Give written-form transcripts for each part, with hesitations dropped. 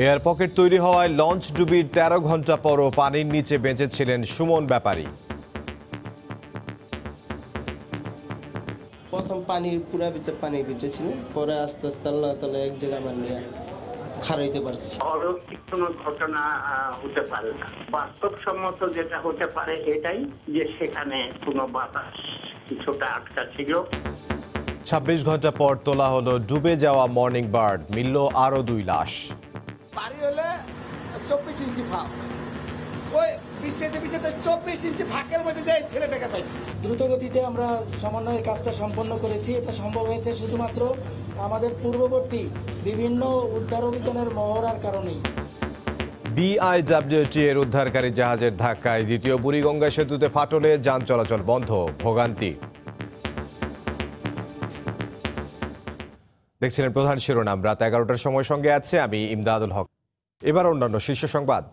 Air pocket তৈরি হওয়ায় launch ডুবির ১৩ ঘন্টা পরও পানির নিচে বেঁচেছিলেন সুমন ব্যাপারী। প্রথম পানির পুরা ভিতরে পানি ভিজেছিল, পরে আস্তে আস্তে আল্লাহ তাআলা এক জায়গায় আমার নিয়ে খাড়াইতে পারছি। অলৌকিক কোনো ঘটনা হতে পারে না, বাস্তবসম্মত যেটা হতে পারে এটাই যে সেখানে কোনো বাতাস কিছুটা আটকা ছিল। ২৬ ঘন্টা পর তোলা হলো ডুবে যাওয়া মর্নিং বার্ড, মিলল আরও ২ লাশ। পানি হলে ২৪ ইঞ্চি ভাগ, ওই পিছিয়ে ২৪ ইঞ্চি ভাগের মধ্যে দিয়ে ছেলেটাকে পাইছি। দ্রুত গতিতে আমরা সমন্বয়ের কাজটা সম্পন্ন করেছি। এটা সম্ভব হয়েছে শুধুমাত্র আমাদের পূর্ববর্তী বিভিন্ন উদ্ধার অভিযানের মহড়ার কারণেই। বিআইডব্লিউটি এর উদ্ধারকারী জাহাজের ধাক্কায় দ্বিতীয় বুড়িগঙ্গা সেতুতে ফাটলে যান চলাচল বন্ধ, ভোগান্তি। দেখছিলেন প্রধান শিরোনাম, রাত ১১টার সময় সঙ্গে আছে আমি ইমদাদুল হক। এবার অন্যান্য শীর্ষ সংবাদ।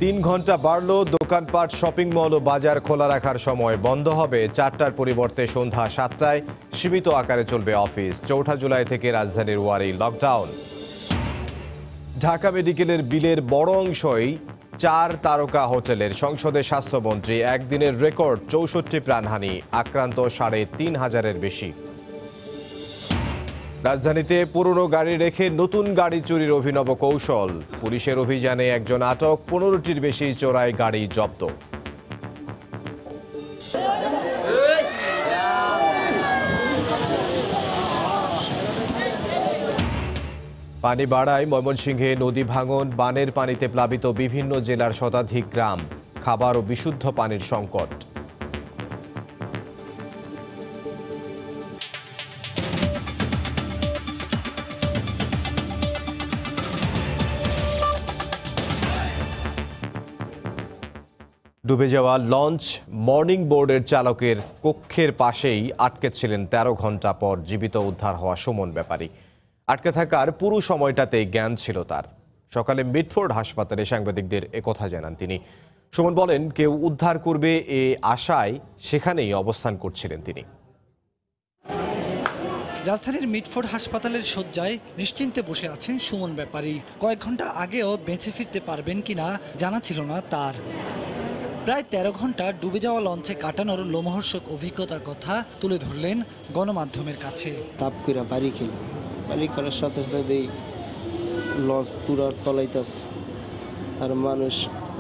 ৩ ঘন্টা বাড়ল দোকানপাট, শপিং মল ও বাজার খোলা রাখার সময়। বন্ধ হবে ৪টার পরিবর্তে সন্ধ্যা ৭টায়। সীমিত আকারে চলবে অফিস। ৪ জুলাই থেকে রাজধানীর ওয়ারি লকডাউন। ঢাকা মেডিকেলের বিলের বড় অংশই ৪ তারকা হোটেলের। সংসদে স্বাস্থ্যমন্ত্রী, একদিনের রেকর্ড ৬৪ প্রাণহানি, আক্রান্ত ৩৫০০-এর বেশি। রাজধানীতে পুরনো গাড়ি রেখে নতুন গাড়ি চুরির অভিনব কৌশল। পুলিশের অভিযানে একজন আটক, ১৫টির বেশি চোরাই গাড়ি জব্দ। পানি বাড়ায় ময়মনসিংহে নদী ভাঙন, বানের পানিতে প্লাবিত বিভিন্ন জেলার শতাধিক গ্রাম। খাবার ও বিশুদ্ধ পানির সংকট। ডুবে যাওয়া লঞ্চ মর্নিং বোর্ডের চালকের কক্ষের পাশেই আটকে ছিলেন। ১৩ ঘন্টা পর জীবিত উদ্ধার হওয়া সুমন ব্যাপারী। আটকে থাকার পুরো সময়টাতেই জ্ঞান ছিল তার। সকালে মিডফোর্ড হাসপাতালে সাংবাদিকদের একথা জানান তিনি। সুমন বলেন, কেউ উদ্ধার করবে এ আশায় সেখানেই অবস্থান করছিলেন তিনি। রাজধানীর মিডফোর্ড হাসপাতালের শয্যায় নিশ্চিন্তে বসে আছেন সুমন ব্যাপারী। কয়েক ঘন্টা আগেও বেঁচে ফিরতে পারবেন কিনা জানা ছিল না তার। প্রায় ১৩ ঘন্টা ডুবে যাওয়া লঞ্চে কাটানোর লোমহর্ষক অভিজ্ঞতার কথা তুলে ধরলেন গণমাধ্যমের কাছে। তাপ করে বাড়ি খেল, বাড়ি করার সাথে সাথে লঞ্চ পুরো তলাইতাস, আর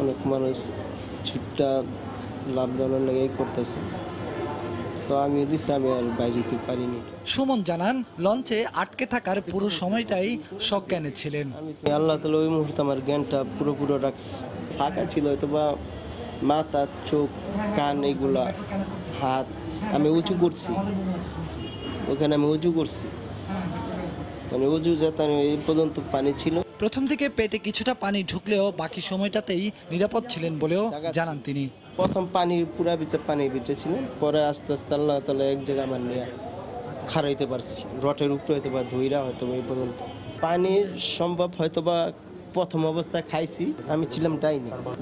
অনেক মানুষ ছুটটা লাভ দেওয়ার লেগে করতেছে। তো আমি আর বাইরেতে পারিনি। সুমন জানান, লঞ্চে আটকে থাকার পুরো সময়টাই সজ্ঞানে ছিলেন। আমি আল্লাহ তাআলা ওই মুহূর্তে আমার জ্ঞানটা পুরো রাখছে। ফাঁকা ছিল হয়তো বা মাথা, চোখ, কান, এগুলা, হাত আমি উঁচু করছি, ওখানে আমি উঁচু করছি, মানে উঁচু যাতে এই পর্যন্ত পানি ছিল। প্রথম থেকে পেটে কিছুটা পানি ঢুকলেও বাকি সময়টাতেই নিরাপদ ছিলেন বলেও জানান তিনি। প্রথম পানির পুরা ভিতরে পানি ভিজেছিল, পরে আস্তে আস্তে আল্লাহ তাআলা এক জায়গায় আমার নিয়ে খাড়াইতে পারছি। রটের উপরে হয়তো বা ধইরা হয়তো এই পর্যন্ত পানির সম্ভব হয়তো বা প্রথম অবস্থায় খাইছি। আমি ছিলাম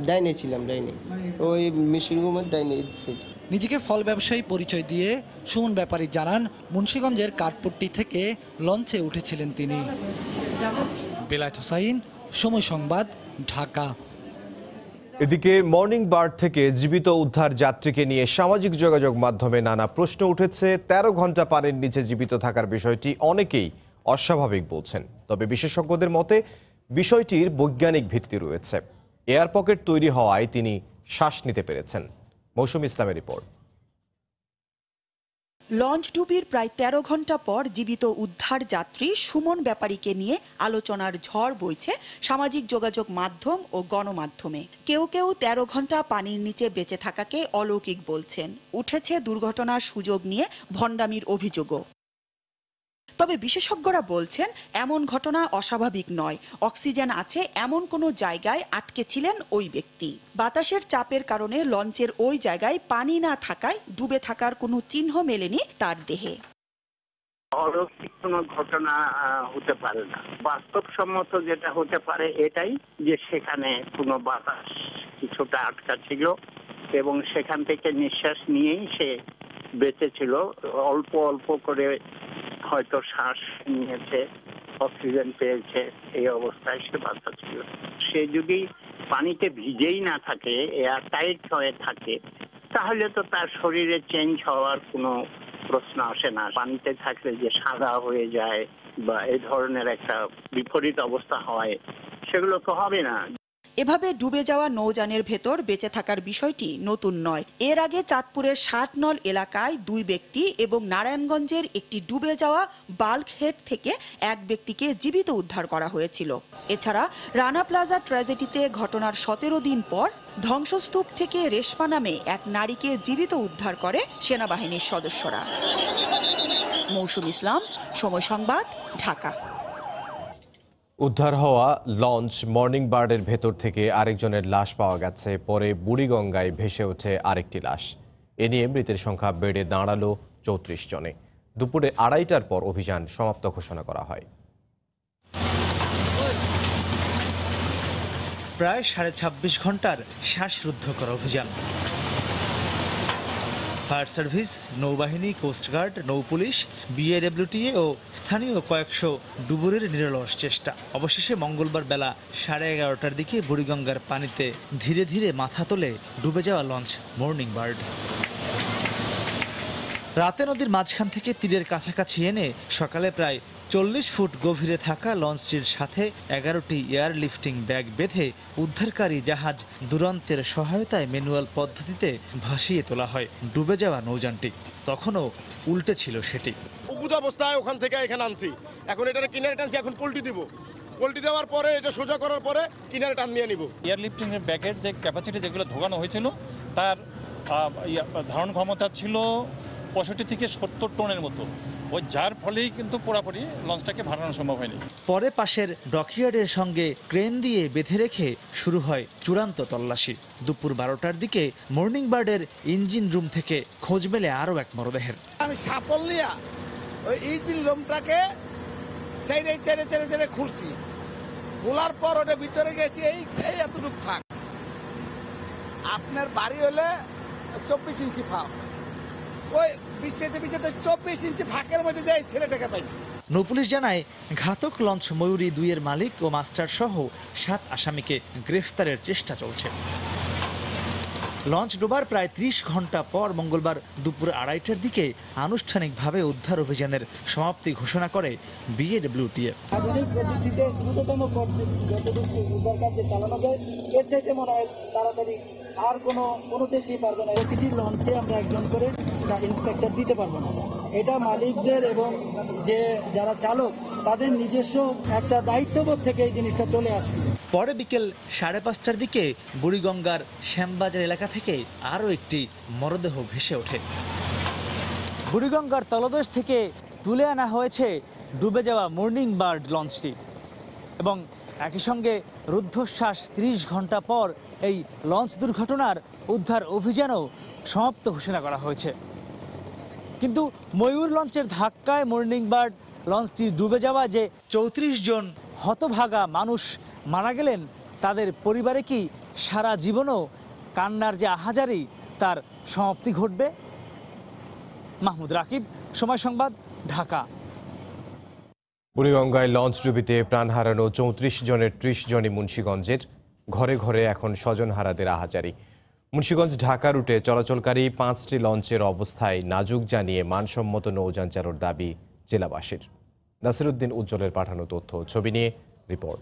ডাইনে ছিলাম, ওই মেশিন রুমের ডাইনে। নিজেকে ফল ব্যবসায়ী পরিচয় দিয়ে সুমন ব্যাপারী জানান, মুন্সিগঞ্জের কাঠপট্টি থেকে লঞ্চে উঠেছিলেন তিনি। বেলায়েত হোসাইন, সময় সংবাদ, ঢাকা। এদিকে মর্নিং বার্ড থেকে জীবিত উদ্ধার যাত্রীকে নিয়ে সামাজিক যোগাযোগ মাধ্যমে নানা প্রশ্ন উঠেছে। ১৩ ঘন্টা পানির নিচে জীবিত থাকার বিষয়টি অনেকেই অস্বাভাবিক বলছেন। তবে বিশেষজ্ঞদের মতে বিষয়টির বৈজ্ঞানিক ভিত্তি রয়েছে। এয়ার পকেট তৈরি হওয়ায় তিনি শ্বাস নিতে পেরেছেন। মৌসুম ইসলামের রিপোর্ট। লঞ্চ ডুবির প্রায় ১৩ ঘন্টা পর জীবিত উদ্ধার যাত্রী সুমন ব্যাপারীকে নিয়ে আলোচনার ঝড় বইছে সামাজিক যোগাযোগ মাধ্যম ও গণমাধ্যমে। কেউ ১৩ ঘন্টা পানির নিচে বেঁচে থাকাকে অলৌকিক বলছেন। উঠেছে দুর্ঘটনার সুযোগ নিয়ে ভণ্ডামির অভিযোগও। তবে বিশেষজ্ঞরা বলছেন, এমন ঘটনা অস্বাভাবিক নয়। অক্সিজেন আছে এমন কোনো জায়গায় আটকে ছিলেন ওই ব্যক্তি। বাতাসের চাপের কারণে লঞ্চের ওই জায়গায় পানি না থাকায় ডুবে থাকার কোনো চিহ্ন মেলেনি তার দেহে। অলৌকিক কোনো ঘটনা হতে পারে না, বাস্তবসম্মত যেটা হতে পারে এটাই যে সেখানে কোনো বাতাস কিছুটা আটকা ছিল এবং সেখান থেকে নিঃশ্বাস নিয়েই সে বেঁচে ছিল। অল্প অল্প করে হয়তো শ্বাস নিয়েছে অক্সিজেন পেয়েছে, এই অবস্থায় সে বাঁচা ছিল। সে যদি পানিতে ভিজেই না থাকে, এয়ার টাইট হয়ে থাকে, তাহলে তো তার শরীরে চেঞ্জ হওয়ার কোনো প্রশ্ন আসে না। পানিতে থাকলে যে সাদা হয়ে যায় বা এই ধরনের একটা বিপরীত অবস্থা হয়, সেগুলো তো হবে না। এভাবে ডুবে যাওয়া নৌযানের ভেতর বেঁচে থাকার বিষয়টি নতুন নয়। এর আগে চাঁদপুরের ৬০ নল এলাকায় ২ ব্যক্তি এবং নারায়ণগঞ্জের একটি ডুবে যাওয়া বাল্ক হেড থেকে এক ব্যক্তিকে জীবিত উদ্ধার করা হয়েছিল। এছাড়া রানা প্লাজা ট্র্যাজেডিতে ঘটনার ১৭ দিন পর ধ্বংসস্তূপ থেকে রেশমা নামে এক নারীকে জীবিত উদ্ধার করে সেনাবাহিনীর সদস্যরা। মৌসুম ইসলাম, সময় সংবাদ, ঢাকা। উদ্ধার হওয়া লঞ্চ মর্নিং বার্ডের ভেতর থেকে আরেকজনের লাশ পাওয়া গেছে। পরে বুড়িগঙ্গায় ভেসে ওঠে আরেকটি লাশ। এ নিয়ে মৃতের সংখ্যা বেড়ে দাঁড়ালো ৩৪ জনে। দুপুরে ২:৩০টার পর অভিযান সমাপ্ত ঘোষণা করা হয়। প্রায় ২৬.৫ ঘন্টার শ্বাসরুদ্ধকর অভিযান। ফায়ার সার্ভিস, নৌবাহিনী, কোস্টগার্ড, নৌপুলিশ, বিএডব্লিউটিএ ও স্থানীয় কয়েকশো ডুবুরির নিরলস চেষ্টা। অবশেষে মঙ্গলবার বেলা 11:30টার দিকে বুড়িগঙ্গার পানিতে ধীরে ধীরে মাথা তোলে ডুবে যাওয়া লঞ্চ মর্নিং বার্ড। রাতে নদীর মাঝখান থেকে তীরের কাছাকাছি এনে সকালে প্রায় ৪০ ফুট গভীরে থাকা লঞ্চটির সাথে ১১টি এয়ার লিফটিং ব্যাগ বেঁধে উদ্ধারকারী জাহাজ দুরন্তের সহায়তায় ম্যানুয়াল পদ্ধতিতে ভাসিয়ে তোলা হয় ডুবে যাওয়া নৌযানটি। তখনও উল্টে ছিল সেটি। উপুত অবস্থায় ওখান থেকে এখানে আনছি, এখন এটার কিনারে টানছি, এখন পোল্টি দিব। পোল্টি দেওয়ার পরে এটা সোজা করার পরে কিনারে টান দিয়ে নিব। এয়ার লিফটিং এর ব্যাগের যে ক্যাপাসিটি যেগুলো ঢোকানো হয়েছিল তার ধারণ ক্ষমতা ছিল ৬৫ থেকে ৭০ টনের মতো। ওই যার ফলেই কিন্তু পুরোপুরি লঞ্চটাকে ভাড়ানো সম্ভব হয়নি। পরে পাশের ডকইয়ার্ডের সঙ্গে ক্রেন দিয়ে বেঁধে রেখে শুরু হয় চূড়ান্ত তল্লাশি। দুপুর ১২টার দিকে মর্নিং বার্ডের ইঞ্জিন রুম থেকে খোঁজ মেলে আরও এক মরদেহের। আমি সাপল নিয়া ওই ইঞ্জিন রুমটাকে ছেড়ে ছেড়ে ছেড়ে ছেড়ে খুলছি, খোলার পর ওটা ভিতরে গেছি, এই এতটুকু ফাঁক। আপনার বাড়ি হলে ২৪ ইঞ্চি ফাঁক, ওই বিশেতে ২৪ ইঞ্চি ফাঁকের মধ্যে যাই ছেলেটাকে পাইছি। নৌপুলিশ জানায় ঘাতক লঞ্চ ময়ূরী ২ এর মালিক ও মাস্টার সহ ৭ আসামিকে গ্রেফতারের চেষ্টা চলছে। লঞ্চ ডোবার প্রায় ৩০ ঘন্টা পর মঙ্গলবার দুপুর ২:৩০টার দিকে আনুষ্ঠানিকভাবে উদ্ধার অভিযানের সমাপ্তি ঘোষণা করে বিএডব্লিউটিএ। আধুনিক প্রযুক্তিতে দ্রুততম যতটুকু উদ্ধার কার্য চালানো যায়, এর চাইতে মনে হয় তাড়াতাড়ি আর কোনো দেশই পারবে না। প্রতিটি লঞ্চে আমরা একজন করে ইন্সপেক্টর দিতে পারবো না। এটা মালিকদের এবং যারা চালক তাদের নিজস্ব একটা দায়িত্ববোধ থেকে এই জিনিসটা চলে আসবে। পরে বিকেল 5:30টার দিকে বুড়িগঙ্গার শ্যামবাজার এলাকা থেকে আরও একটি মরদেহ ভেসে ওঠে। বুড়িগঙ্গার তলদেশ থেকে তুলে আনা হয়েছে ডুবে যাওয়া মর্নিং বার্ড লঞ্চটি এবং একই সঙ্গে রুদ্ধশ্বাস ৩০ ঘন্টা পর এই লঞ্চ দুর্ঘটনার উদ্ধার অভিযানও সমাপ্ত ঘোষণা করা হয়েছে। কিন্তু ময়ূর লঞ্চের ধাক্কায় মর্নিং বার্ড লঞ্চটি ডুবে যাওয়া যে ৩৪ জন হতভাগা মানুষ মারা গেলেন, তাদের পরিবারে কি সারা জীবনও কান্নার যে আহাজারি তার সমাপ্তি ঘটবে? মাহমুদ রাকিব, সময় সংবাদ, ঢাকা। বুড়িগঙ্গায় লঞ্চ ডুবিতে প্রাণ হারানো ৩৪ জনের ৩০ জনই মুন্সিগঞ্জের। ঘরে ঘরে এখন স্বজনহারাদের আহাজারি। মুন্সিগঞ্জ ঢাকা রুটে চলাচলকারী 5টি লঞ্চের অবস্থায় নাজুক জানিয়ে মানসম্মত নৌযান চালুর দাবি জেলাবাসীর। নাসিরউদ্দিন উজ্জ্বলের পাঠানো তথ্য ছবি নিয়ে রিপোর্ট।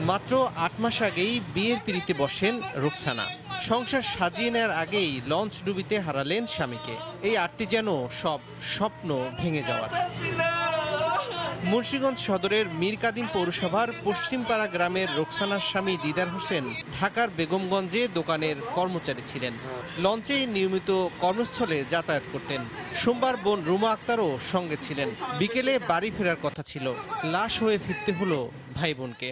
মাত্র ৮ মাস আগেই বিয়ের পিড়িতে বসেন রুকসানা। সংসার সাজিয়ে নেওয়ার আগেই লঞ্চ ডুবিতে হারালেন স্বামীকে। এই আটটি যেন সব স্বপ্ন ভেঙে যাওয়ার। মুন্সিগঞ্জ সদরের মীর কাদিম পৌরসভার পশ্চিমপাড়া গ্রামের রোকসানার স্বামী দিদার হোসেন ঢাকার বেগমগঞ্জে দোকানের কর্মচারী ছিলেন। লঞ্চে নিয়মিত কর্মস্থলে যাতায়াত করতেন। সোমবার বোন রুমা আক্তারও সঙ্গে ছিলেন। বিকেলে বাড়ি ফেরার কথা ছিল, লাশ হয়ে ফিরতে হলো ভাই বোনকে।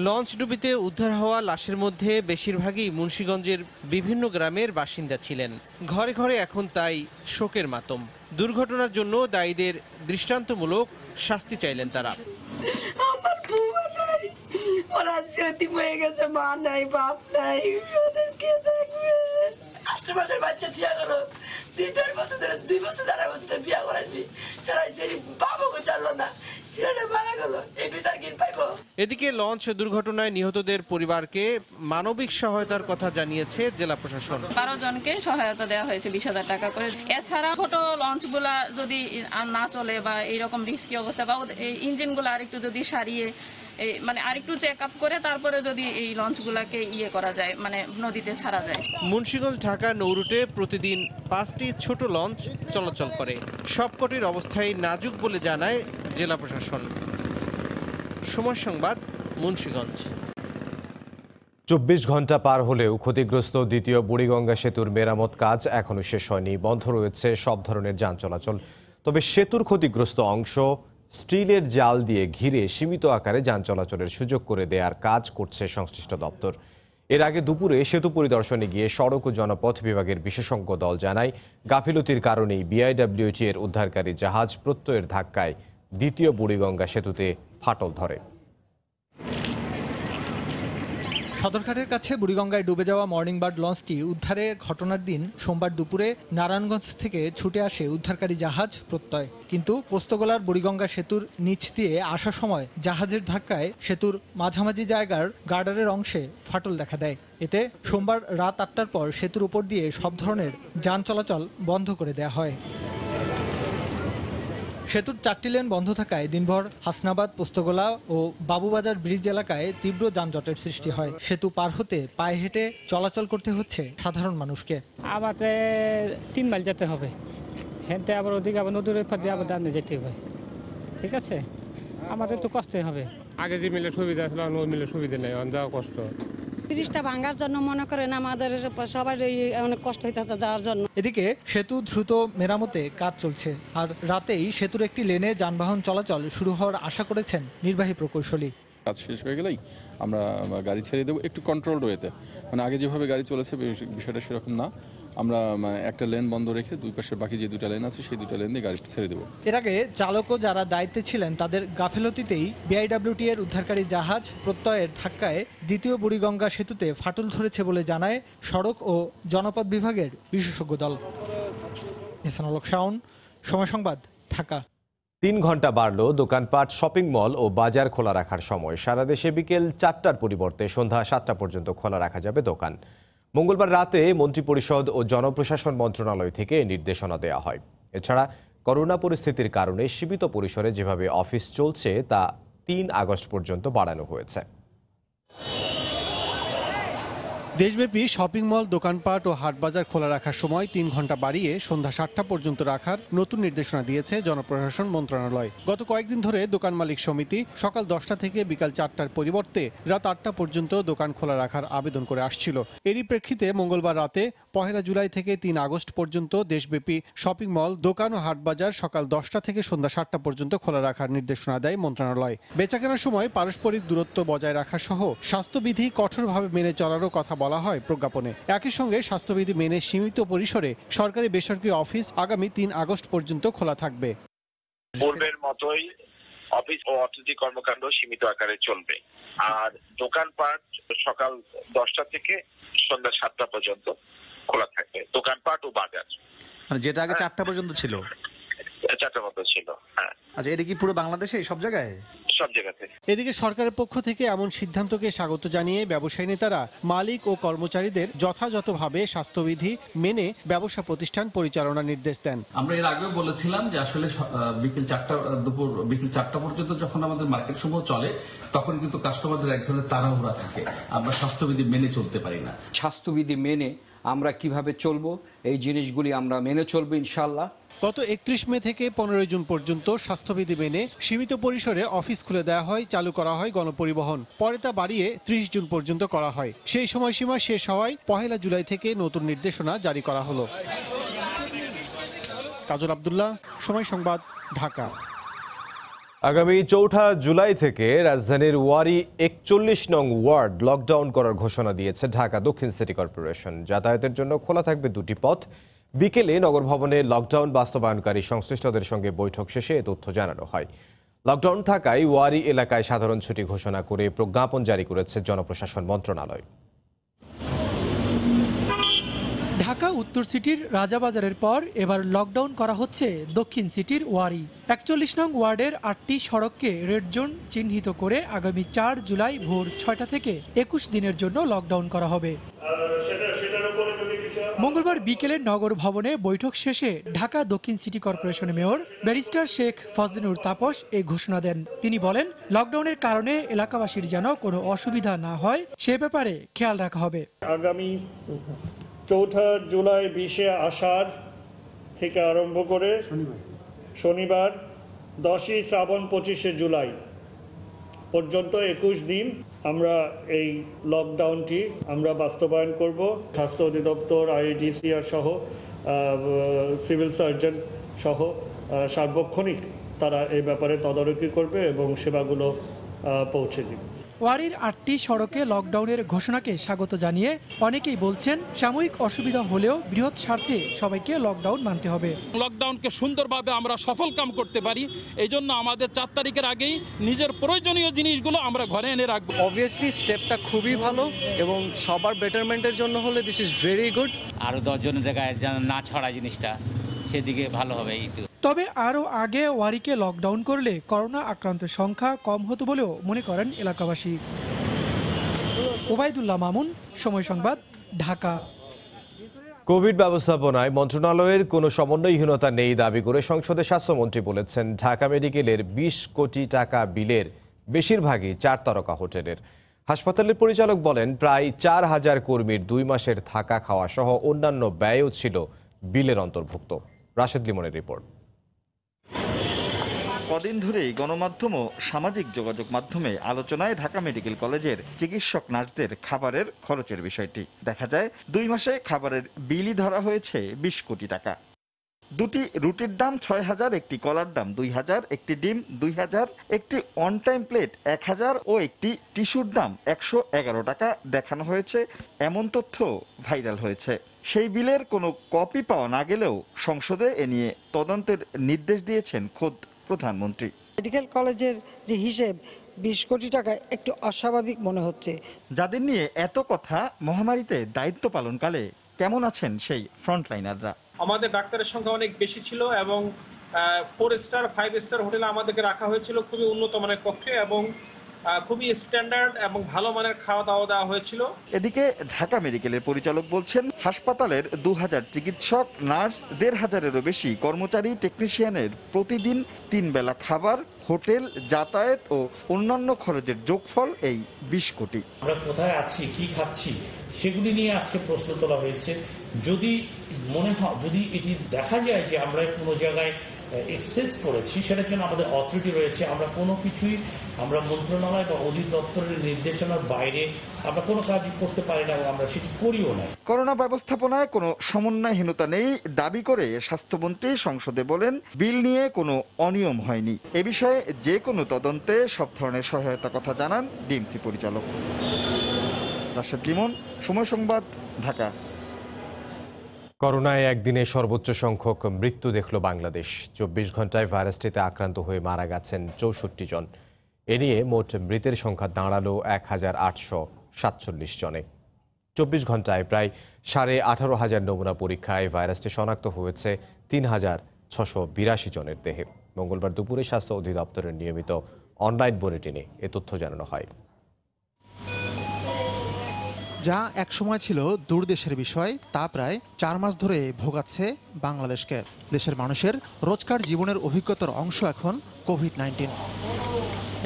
লঞ্চ ডুবিতে উদ্ধার হওয়া লাশের মধ্যে বেশিরভাগই মুন্সিগঞ্জের বিভিন্ন গ্রামের বাসিন্দা ছিলেন। ঘরে ঘরে এখন তাই শোকের মাতম। দুর্ঘটনার জন্য দায়ীদের দৃষ্টান্তমূলক শাস্তি চাইলেন তারা। আজকে এতিম হয়ে গেছে, মা নাই বাপ নাই, ওদের কে দেখবে? 8 মাসের বাচ্চা ছিল, 2 বছর ধরে 2 বছর 2.5 বছর ধরে বিয়া করাইছি, চালাইছি, বাবাকে চাললো না, ছেলেটা মারা গেল, এই বিচার কি পাইবো? এদিকে লঞ্চ দুর্ঘটনায় নিহতদের পরিবারকে মানবিক সহায়তার কথা জানিয়েছে জেলা প্রশাসন। 12 জনকে সহায়তা দেওয়া হয়েছে 20,000 টাকা করে। এছাড়া ছোট লঞ্চগুলা যদি না চলে বা এইরকম রিস্কি অবস্থা বা ইঞ্জিনগুলো আরেকটু যদি সারিয়ে মানে আরেকটু চেক আপ করে তারপরে যদি এই লঞ্চগুলাকে করা যায়, মানে নদীতে ছাড়া যায়। মুন্সিগঞ্জ ঢাকা নৌরুটে প্রতিদিন 5টি ছোট লঞ্চ চলাচল করে। সবকটির অবস্থায় নাজুক বলে জানায় জেলা প্রশাসন। সময় সংবাদ, মুন্সিগঞ্জ। 24 ঘন্টা পার হলেও ক্ষতিগ্রস্ত দ্বিতীয় বুড়িগঙ্গা সেতুর মেরামত কাজ এখনো শেষ হয়নি। বন্ধ রয়েছে সব ধরনের যান চলাচল। তবে সেতুর ক্ষতিগ্রস্ত অংশ স্টিলের জাল দিয়ে ঘিরে সীমিত আকারে যান চলাচলের সুযোগ করে দেওয়ার কাজ করছে সংশ্লিষ্ট দপ্তর। এর আগে দুপুরে সেতু পরিদর্শনে গিয়ে সড়ক ও জনপথ বিভাগের বিশেষজ্ঞ দল জানায়, গাফিলতির কারণেই বিআইডব্লিউটি এর উদ্ধারকারী জাহাজ প্রত্যয়ের ধাক্কায় দ্বিতীয় বুড়িগঙ্গা সেতুতে ফাটল ধরে। সদরঘাটের কাছে বুড়িগঙ্গায় ডুবে যাওয়া মর্নিং বার্ড লঞ্চটি উদ্ধারের ঘটনার দিন সোমবার দুপুরে নারায়ণগঞ্জ থেকে ছুটে আসে উদ্ধারকারী জাহাজ প্রত্যয়। কিন্তু পোস্তগোলার বুড়িগঙ্গা সেতুর নিচ দিয়ে আসার সময় জাহাজের ধাক্কায় সেতুর মাঝামাঝি জায়গার গার্ডারের অংশে ফাটল দেখা দেয়। এতে সোমবার রাত 8টার পর সেতুর উপর দিয়ে সব ধরনের যান চলাচল বন্ধ করে দেওয়া হয়। সেতুর 4টি লেন বন্ধ থাকায় দিনভর হাসনাবাদ, পোস্তগোলা ও বাবুবাজার ব্রিজ এলাকায় তীব্র যানজটের সৃষ্টি হয়। সেতু পার হতে পায়ে হেঁটে চলাচল করতে হচ্ছে সাধারণ মানুষকে। আমাকে 3 মাইল যেতে হবে, হেঁটে আবার ওদিকে আবার নদীর ওই দিয়ে আবার ডানে যেতে হবে। ঠিক আছে, আমাদের তো কষ্টই হবে। আগে যে মিলে সুবিধা ছিল ওই মিলে সুবিধা নেই, যাওয়া কষ্ট। ব্রিজটা ভাঙার জন্য মনে করেন আমাদের সবার অনেক কষ্ট হইতেছে যাওয়ার জন্য। এদিকে সেতু দ্রুত মেরামতে কাজ চলছে। আর রাতেই সেতুর একটি লেনে যানবাহন চলাচল শুরু হওয়ার আশা করেছেন নির্বাহী প্রকৌশলী। কাজ শেষ হয়ে গেলেই আমরা গাড়ি ছেড়ে দেবো একটু কন্ট্রোলড ওয়েতে, মানে আগে যেভাবে গাড়ি চলেছে বিষয়টা সেরকম না। আমরা একটা লেন বন্ধ রেখে দুই পাশে বাকি যে 2টা লেন আছে সেই 2টা লেন দিয়ে গাড়ি ছেড়ে দেবো। এর আগে চালকও যারা দায়িত্বে ছিলেন তাদের গাফিলতিতেই বিআইডব্লিউটি এর উদ্ধারকারী জাহাজ প্রত্যয়ের ধাক্কায় দ্বিতীয় বুড়িগঙ্গা সেতুতে ফাটল ধরেছে বলে জানায় সড়ক ও জনপথ বিভাগের বিশেষজ্ঞ দল। এহসানুল হক শাওন, সময় সংবাদ, ঢাকা। 3 ঘন্টা বাড়ল দোকানপাট, শপিং মল ও বাজার খোলা রাখার সময়। সারা দেশে বিকেল 4টার পরিবর্তে সন্ধ্যা 7টা পর্যন্ত খোলা রাখা যাবে দোকান। মঙ্গলবার রাতে মন্ত্রিপরিষদ ও জনপ্রশাসন মন্ত্রণালয় থেকে নির্দেশনা দেওয়া হয়। এছাড়া করোনা পরিস্থিতির কারণে সীমিত পরিসরে যেভাবে অফিস চলছে তা 3 আগস্ট পর্যন্ত বাড়ানো হয়েছে। দেশব্যাপী শপিং মল, দোকানপাট ও হাটবাজার খোলা রাখার সময় 3 ঘন্টা বাড়িয়ে সন্ধ্যা 7টা পর্যন্ত রাখার নতুন নির্দেশনা দিয়েছে জনপ্রশাসন মন্ত্রণালয়। গত কয়েকদিন ধরে দোকান মালিক সমিতি সকাল 10টা থেকে বিকাল 4টার পরিবর্তে রাত 8টা পর্যন্ত দোকান খোলা রাখার আবেদন করে আসছিল। এরই প্রেক্ষিতে মঙ্গলবার রাতে 1 জুলাই থেকে 3 আগস্ট পর্যন্ত দেশব্যাপী শপিং মল, দোকান ও হাটবাজার সকাল 10টা থেকে সন্ধ্যা 7টা পর্যন্ত খোলা রাখার নির্দেশনা দেয় মন্ত্রণালয়। বেচাকেনার সময় পারস্পরিক দূরত্ব বজায় রাখা সহ স্বাস্থ্যবিধি কঠোরভাবে মেনে চলারও কথা বলা হয় প্রজ্ঞাপনে। একই সঙ্গে স্বাস্থ্যবিধি মেনে সীমিত পরিসরে সরকারি বেসরকারি অফিস আগামী 3 আগস্ট পর্যন্ত খোলা থাকবে। পূর্বের মতোই অফিস ও অর্থনৈতিক কর্মকাণ্ড সীমিত আকারে চলবে। আর দোকানপাট সকাল 10টা থেকে সন্ধ্যা 7টা পর্যন্ত খোলা থাকবে, দোকানপাট ও বাজার। যেটা আগে 4টা পর্যন্ত ছিল, 4টা পর্যন্ত ছিল। হ্যাঁ, আচ্ছা, এটা কি পুরো বাংলাদেশে সব জায়গায়? সব জায়গাতে। এদিকে সরকারের পক্ষ থেকে এমন সিদ্ধান্তকে স্বাগত জানিয়ে ব্যবসায়ী নেতারা মালিক ও কর্মচারীদের যথাযথভাবে স্বাস্থ্যবিধি মেনে ব্যবসা প্রতিষ্ঠান পরিচালনার নির্দেশ দেন। আমরা এর আগেও বলেছিলাম যে আসলে দুপুর বিকেল 4টা পর্যন্ত যখন আমাদের মার্কেট সমূহ চলে তখন কিন্তু কাস্টমারদের এক ধরনের তাড়াহুড়া থাকে, আমরা স্বাস্থ্যবিধি মেনে চলতে পারি না। স্বাস্থ্যবিধি মেনে আমরা কিভাবে চলবো এই জিনিসগুলি আমরা মেনে চলবো ইনশাআল্লাহ। গত 31 মে থেকে 15 জুন পর্যন্ত স্বাস্থ্যবিধি মেনে সীমিত পরিসরে অফিস খুলে দেওয়া হয়, চালু করা হয় গণপরিবহন। পরে তা বাড়িয়ে 30 জুন পর্যন্ত করা হয়। সেই সময়সীমা শেষ হওয়ায় 1 জুলাই থেকে নতুন নির্দেশনা জারি করা হলো। কাজল আব্দুল্লাহ, সময় সংবাদ, ঢাকা। আগামী 4 জুলাই থেকে রাজধানীর ওয়ারি 41 নং ওয়ার্ড লকডাউন করার ঘোষণা দিয়েছে ঢাকা দক্ষিণ সিটি কর্পোরেশন। যাতায়াতের জন্য খোলা থাকবে 2টি পথ। বিকেলে নগর ভবনে লকডাউন বাস্তবায়নকারী সংশ্লিষ্টদের সঙ্গে বৈঠক শেষে এ তথ্য জানানো হয়। লকডাউন থাকায় ওয়ারী এলাকায় সাধারণ ছুটি ঘোষণা করে প্রজ্ঞাপন জারি করেছে জনপ্রশাসন মন্ত্রণালয়। ঢাকা উত্তর সিটির রাজাবাজারের পর এবার লকডাউন করা হচ্ছে দক্ষিণ সিটির ওয়ারী। ৪১ নং ওয়ার্ডের ৮টি সড়ককে রেড জোন চিহ্নিত করে আগামী ৪ জুলাই ভোর ৬টা থেকে ২১ দিনের জন্য লকডাউন করা হবে। মঙ্গলবার বিকেলে নগর ভবনে বৈঠক শেষে ঢাকা দক্ষিণ সিটি কর্পোরেশনের মেয়র ব্যারিস্টার শেখ ফজলিনুর তাপস এই ঘোষণা দেন। তিনি বলেন, লকডাউনের কারণে এলাকাবাসীর যেন কোনো অসুবিধা না হয় সে ব্যাপারে খেয়াল রাখা হবে। আগামী ৪ জুলাই ২০ আষাঢ় থেকে আরম্ভ করে শনিবার ১০ই শ্রাবণ ২৫ জুলাই পর্যন্ত ২১ দিন আমরা এই লকডাউনটি আমরা বাস্তবায়ন করব। স্বাস্থ্য অধিদপ্তর, IATCR সহ সিভিল সার্জন সহ সার্বক্ষণিক তারা এই ব্যাপারে তদারকি করবে এবং সেবাগুলো পৌঁছে দিবে। ওয়ারীর ৮টি সড়কে লকডাউনের ঘোষণাকে স্বাগত জানিয়ে অনেকেই বলছেন, সাময়িক অসুবিধা হলেও বৃহৎ স্বার্থে সবাইকে লকডাউন মানতে হবে। লকডাউনকে সুন্দরভাবে আমরা সফল কাম করতে পারি, এই জন্য আমাদের ৪ তারিখের আগেই নিজের প্রয়োজনীয় জিনিসগুলো আমরা ঘরে এনে রাখবো। অবভিয়াসলি স্টেপটা খুবই ভালো এবং সবার বেটারমেন্টের জন্য হলে দিস ইজ ভেরি গুড। আরও 10 জনের জায়গায় যেন না ছড়ায় জিনিসটা, সেদিকে ভালো হবে। তবে আরও আগে ওয়ারীকে লকডাউন করলে করোনা আক্রান্তের সংখ্যা কম হতো বলেও মনে করেন এলাকাবাসী। ওবায়দুল্লাহ মামুন, সময় সংবাদ, ঢাকা। কোভিড ব্যবস্থাপনায় মন্ত্রণালয়ের কোনো সমন্বয়হীনতা নেই দাবি করে সংসদে স্বাস্থ্যমন্ত্রী বলেছেন, ঢাকা মেডিকেলের ২০ কোটি টাকা বিলের বেশিরভাগই 4 তারকা হোটেলের। হাসপাতালের পরিচালক বলেন, প্রায় ৪,০০০ কর্মীর 2 মাসের থাকা খাওয়া সহ অন্যান্য ব্যয়ও ছিল বিলের অন্তর্ভুক্ত। রাশেদ লিমনের রিপোর্ট। কদিন ধরেই গণমাধ্যম ও সামাজিক যোগাযোগ মাধ্যমে আলোচনায় ঢাকা মেডিকেল কলেজের চিকিৎসক নার্সদের খাবারের খরচের বিষয়টি। দেখা যায় 2 মাসে খাবারের বিলই ধরা হয়েছে ২০ কোটি টাকা। 2টি রুটির দাম ৬,০০০, একটি কলার দাম ২,০০০, একটি ডিম ২,০০০, একটি অন টাইম প্লেট ১,০০০ ও একটি টিস্যুর দাম ১১১ টাকা দেখানো হয়েছে। এমন তথ্য ভাইরাল হয়েছে। সেই বিলের কোনো কপি পাওয়া না গেলেও সংসদে এ নিয়ে তদন্তের নির্দেশ দিয়েছেন খোদ প্রধানমন্ত্রী। মেডিকেল কলেজের যে হিসেব ২০ কোটি টাকা একটু অস্বাভাবিক মনে হচ্ছে। যাদের নিয়ে এত কথা, মহামারীতে দায়িত্ব পালনকালে কেমন আছেন সেই ফ্রন্টলাইনাররা? আমাদের ডাক্তারের সংখ্যা অনেক বেশি ছিল এবং 4 স্টার 5 স্টার হোটেলে আমাদেরকে রাখা হয়েছিল খুবই উন্নত মানের কক্ষে এবং খুবই স্ট্যান্ডার্ড এবং ভালো মানের খাওয়া দাওয়া দেওয়া হয়েছিল। এদিকে ঢাকা মেডিকেলের পরিচালক বলছেন, হাসপাতালের ২,০০০ চিকিৎসক, নার্স, ১,৫০০-এরও বেশি কর্মচারী, টেকনিশিয়ানের প্রতিদিন 3 বেলা খাবার, হোটেল, যাতায়াত ও অন্যান্য খরচের যোগফল এই ২০ কোটি। আমরা কোথায় আছি, কি খাচ্ছি, সেগুলি নিয়ে আজকে প্রশ্ন তোলা হয়েছে। যদি মনে হয়, যদি এটি দেখা যায় যে আমরা কোনো জায়গায় এক্সেস করেছি, সেটার জন্য আমাদের অথরিটি রয়েছে। আমরা কোনো কিছুই আমরা মন্ত্রণালয় বা অধিদপ্তরের নির্দেশনার বাইরে আমরা কোনো কাজই করতে পারি না এবং আমরা সেটি করিও না। করোনা ব্যবস্থাপনায় কোনো সমন্বয়হীনতা নেই দাবি করে স্বাস্থ্যমন্ত্রী সংসদে বলেন, বিল নিয়ে কোনো অনিয়ম হয়নি। এ বিষয়ে যে কোনো তদন্তে সব ধরনের সহায়তা কথা জানান ডিএমসি পরিচালক। রাশেদ লিমন, সময় সংবাদ, ঢাকা। করোনায় একদিনে সর্বোচ্চ সংখ্যক মৃত্যু দেখল বাংলাদেশ। ২৪ ঘন্টায় ভাইরাসটিতে আক্রান্ত হয়ে মারা গেছেন ৬৪ জন। এ নিয়ে মোট মৃতের সংখ্যা দাঁড়ালো ১,৮৪৭ জনে। ২৪ ঘন্টায় প্রায় ১৮,৫০০ নমুনা পরীক্ষায় ভাইরাসটি শনাক্ত হয়েছে ৩,৬৮২ জনের দেহে। মঙ্গলবার দুপুরে স্বাস্থ্য অধিদপ্তরের নিয়মিত অনলাইন বুলেটিনে এ তথ্য জানানো হয়। যা একসময় ছিল দূরদেশের বিষয়, তা প্রায় 4 মাস ধরে ভোগাচ্ছে বাংলাদেশকে। দেশের মানুষের রোজকার জীবনের অভিজ্ঞতার অংশ এখন কোভিড-19।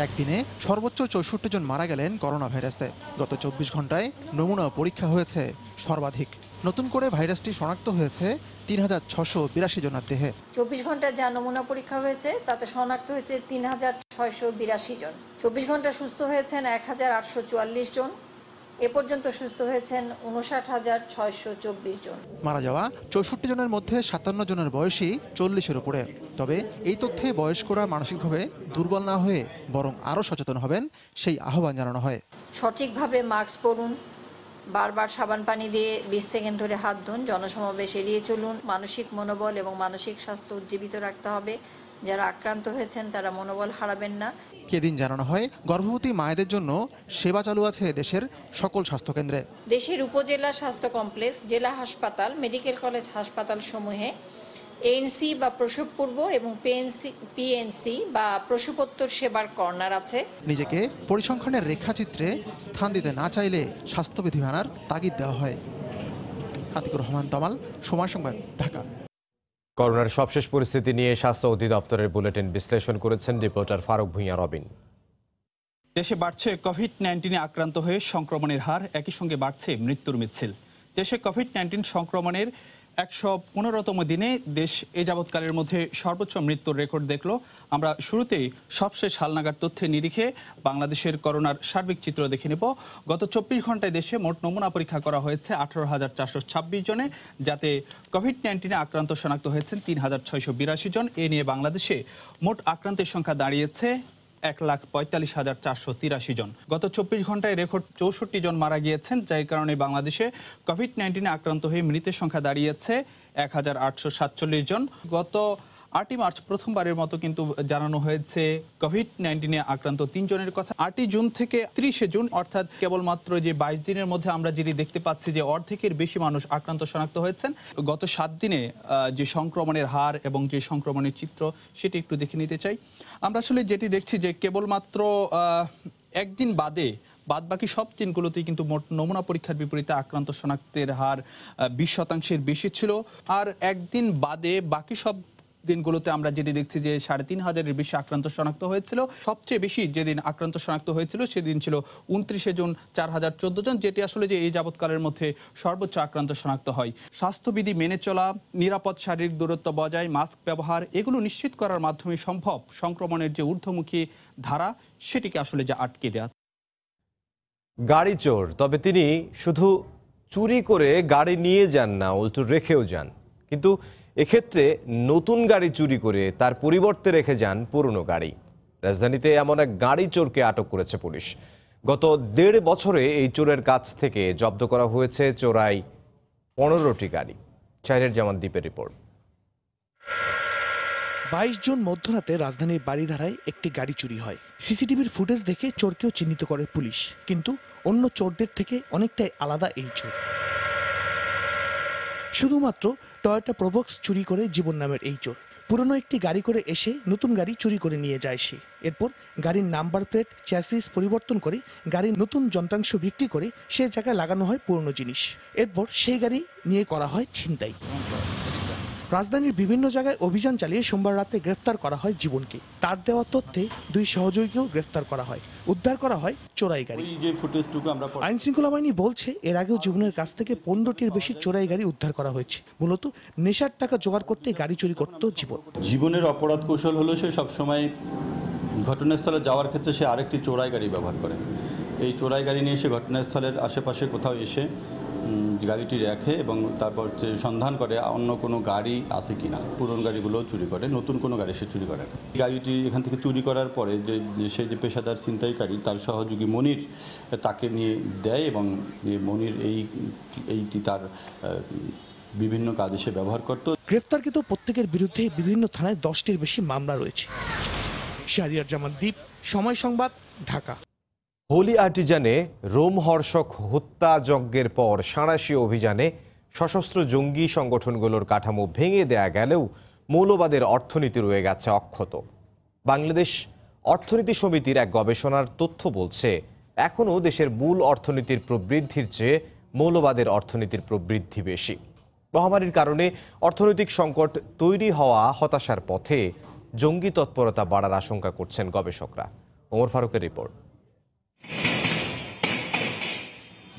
একদিনে সর্বোচ্চ ৬৪ জন মারা গেলেন করোনা ভাইরাসে। গত ২৪ ঘন্টায় নমুনা পরীক্ষা হয়েছে সর্বাধিক। নতুন করে ভাইরাসটি শনাক্ত হয়েছে ৩,৬৮২ জনের দেহে। ২৪ ঘন্টায় যা নমুনা পরীক্ষা হয়েছে তাতে শনাক্ত হয়েছে ৩,৬৮২ জন। ২৪ ঘন্টা সুস্থ হয়েছেন ১,৮৪৪ জন। এ পর্যন্ত সুস্থ হয়েছেন ৫৯,৬২৪ জন। মারা যাওয়া ৬৪ জনের মধ্যে ৫৭ জনের বয়সী ৪০-এর উপরে। তবে এই তথ্যে বয়স্করা মানসিকভাবে দুর্বল না হয়ে বরং আরও সচেতন হবেন সেই আহ্বান জানানো হয়। সঠিকভাবে মাস্ক পরুন, বারবার সাবান পানি দিয়ে ২০ সেকেন্ড ধরে হাত ধুন, জনসমাবেশ এড়িয়ে চলুন। মানসিক মনোবল এবং মানসিক স্বাস্থ্য উজ্জীবিত রাখতে হবে। যারা আক্রান্ত হয়েছেন তারা মনোবল হারাবেন না। এদিন জানানো হয় গর্ভবতী মায়েদের জন্য সেবা চালু আছে দেশের সকল স্বাস্থ্যকেন্দ্রে। দেশের উপজেলা স্বাস্থ্য কমপ্লেক্স, জেলা হাসপাতাল, মেডিকেল কলেজ হাসপাতাল সমূহে এএনসি বা প্রসব পূর্ব এবং পিএনসি বা প্রসবোত্তর সেবার কর্নার আছে। নিজেকে পরিসংখ্যানের রেখাচিত্রে স্থান দিতে না চাইলে স্বাস্থ্যবিধি মানার তাগিদ দেওয়া হয়। আতিকুর রহমান তমাল, সময় সংবাদ, ঢাকা। করোনার সবশেষ পরিস্থিতি নিয়ে স্বাস্থ্য অধিদপ্তরের বুলেটিন বিশ্লেষণ করেছেন রিপোর্টার ফারুক ভূঁইয়া রবিন। দেশে বাড়ছে কোভিড-19 আক্রান্ত হয়ে সংক্রমণের হার, একই সঙ্গে বাড়ছে মৃত্যুর মিছিল। দেশে কোভিড-19 সংক্রমণের 115তম দিনে দেশ এ যাবৎকালের মধ্যে সর্বোচ্চ মৃত্যুর রেকর্ড দেখল। আমরা শুরুতেই সবশেষ হালনাগাদ তথ্যের নিরিখে বাংলাদেশের করোনার সার্বিক চিত্র দেখে নেব। গত 24 ঘন্টায় দেশে মোট নমুনা পরীক্ষা করা হয়েছে 18,426 জনে, যাতে কোভিড-19 আক্রান্ত শনাক্ত হয়েছেন 3,682 জন। এ নিয়ে বাংলাদেশে মোট আক্রান্তের সংখ্যা দাঁড়িয়েছে 1,45,483 জন। গত 24 ঘন্টায় রেকর্ড 64 জন মারা গিয়েছেন, যার কারণে বাংলাদেশে কোভিড-19 আক্রান্ত হয়ে মৃতের সংখ্যা দাঁড়িয়েছে 1,847 জন। গত 8 মার্চ প্রথমবারের মতো কিন্তু জানানো হয়েছে কোভিড-19 আক্রান্ত 3 জনের কথা। 8 জুন থেকে 30 জুন, অর্থাৎ কেবলমাত্র যে 22 দিনের মধ্যে আমরা যেটি দেখতে পাচ্ছি যে অর্ধেকের বেশি মানুষ আক্রান্ত শনাক্ত হয়েছেন। গত 7 দিনে যে সংক্রমণের হার এবং যে সংক্রমণের চিত্র সেটি একটু দেখে নিতে চাই। আমরা আসলে যেটি দেখছি যে কেবলমাত্র একদিন বাদবাকি সব দিনগুলোতেই কিন্তু মোট নমুনা পরীক্ষার বিপরীতে আক্রান্ত শনাক্তের হার 20% বেশি ছিল। আর একদিন বাদে বাকি সব দিনগুলোতে আমরা যেটি দেখছি যে 3,500-এর বেশি আক্রান্ত শনাক্ত হয়েছিল। সবচেয়ে বেশি যেদিন আক্রান্ত শনাক্ত হয়েছিল সেদিন ছিল 29 জুন, 4,014 জন, যেটি আসলে যে এই যাবৎকালের মধ্যে সর্বোচ্চ আক্রান্ত শনাক্ত হয়। স্বাস্থ্যবিধি মেনে চলা, নিরাপদ শারীরিক দূরত্ব বজায়, মাস্ক ব্যবহার, এগুলো নিশ্চিত করার মাধ্যমে সম্ভব সংক্রমণের যে ঊর্ধ্বমুখী ধারা সেটিকে আসলে যা আটকে দেয়া। গাড়ি চোর, তবে তিনি শুধু চুরি করে গাড়ি নিয়ে যান না, উল্টো রেখেও যান। কিন্তু এক্ষেত্রে নতুন গাড়ি চুরি করে তার পরিবর্তে রেখে যান পুরনো গাড়ি। রাজধানীতে এমন এক গাড়ি চোরকে আটক করেছে পুলিশ। গত 1.5 বছরে এই চোরের কাছ থেকে জব্দ করা হয়েছে চোরাই 15টি গাড়ি। শাহরিয়ার জামান দ্বীপের রিপোর্ট। 22 জুন মধ্যরাতে রাজধানীর বাড়িধারায় একটি গাড়ি চুরি হয়। সিসিটিভির ফুটেজ দেখে চোরকেও চিহ্নিত করে পুলিশ, কিন্তু অন্য চোরদের থেকে অনেকটাই আলাদা এই চোর। শুধুমাত্র টয়োটা প্রোবক্স চুরি করে জীবন নামের এই চোর পুরনো একটি গাড়ি করে এসে নতুন গাড়ি চুরি করে নিয়ে যায় সে। এরপর গাড়ির নাম্বার প্লেট, চ্যাসিস পরিবর্তন করে গাড়ির নতুন যন্ত্রাংশ বিক্রি করে সে জায়গায় লাগানো হয় পুরনো জিনিস। এরপর সেই গাড়ি নিয়ে করা হয় ছিনতাই। রাজধানীর বিভিন্ন জায়গায় অভিযান চালিয়ে সোমবার রাতে গ্রেফতার করা হয় জীবনকে। তার দেওয়া তথ্যে 2 সহযোগীকেও গ্রেফতার করা হয়। উদ্ধার করা হয় চোরাই গাড়ি। আইন শৃঙ্খলা বাহিনী বলছে এর আগেও জীবনের কাছ থেকে 15টির বেশি চোরাই গাড়ি উদ্ধার করা হয়েছে। মূলত নেশার টাকা জোগাড় করতে গাড়ি চুরি করত জীবনের অপরাধ কৌশল হলো সে সবসময় ঘটনাস্থলে যাওয়ার ক্ষেত্রে সে আরেকটি চোরাই গাড়ি ব্যবহার করে। এই চোরাই গাড়ি নিয়ে সে ঘটনাস্থলের আশেপাশে কোথাও এসে গাড়িটি রাখে এবং তারপর সন্ধান করে অন্য কোনো গাড়ি আছে কিনা। পুরনো গাড়িগুলো চুরি করে, নতুন কোনো গাড়ি সে চুরি করে। গাড়িটি এখান থেকে চুরি করার পরে সে যে পেশাদার ছিনতাইকারী তার সহযোগী মনির তাকে নিয়ে দেয় এবং মনির এইটি তার বিভিন্ন কাজে সে ব্যবহার করত। গ্রেফতারকৃত প্রত্যেকের বিরুদ্ধে বিভিন্ন থানায় 10টির বেশি মামলা রয়েছে। শাহরিয়ার জামান দ্বীপ, সময় সংবাদ, ঢাকা। হোলি আর্টিজানে রোমহর্ষক হত্যা যজ্ঞের পর সাঁড়াশি অভিযানে সশস্ত্র জঙ্গি সংগঠনগুলোর কাঠামো ভেঙে দেয়া গেলেও মৌলবাদের অর্থনীতি রয়ে গেছে অক্ষত। বাংলাদেশ অর্থনীতি সমিতির এক গবেষণার তথ্য বলছে এখনও দেশের মূল অর্থনীতির প্রবৃদ্ধির চেয়ে মৌলবাদের অর্থনীতির প্রবৃদ্ধি বেশি। মহামারীর কারণে অর্থনৈতিক সংকট তৈরি হওয়া হতাশার পথে জঙ্গি তৎপরতা বাড়ার আশঙ্কা করছেন গবেষকরা। ওমর ফারুকের রিপোর্ট।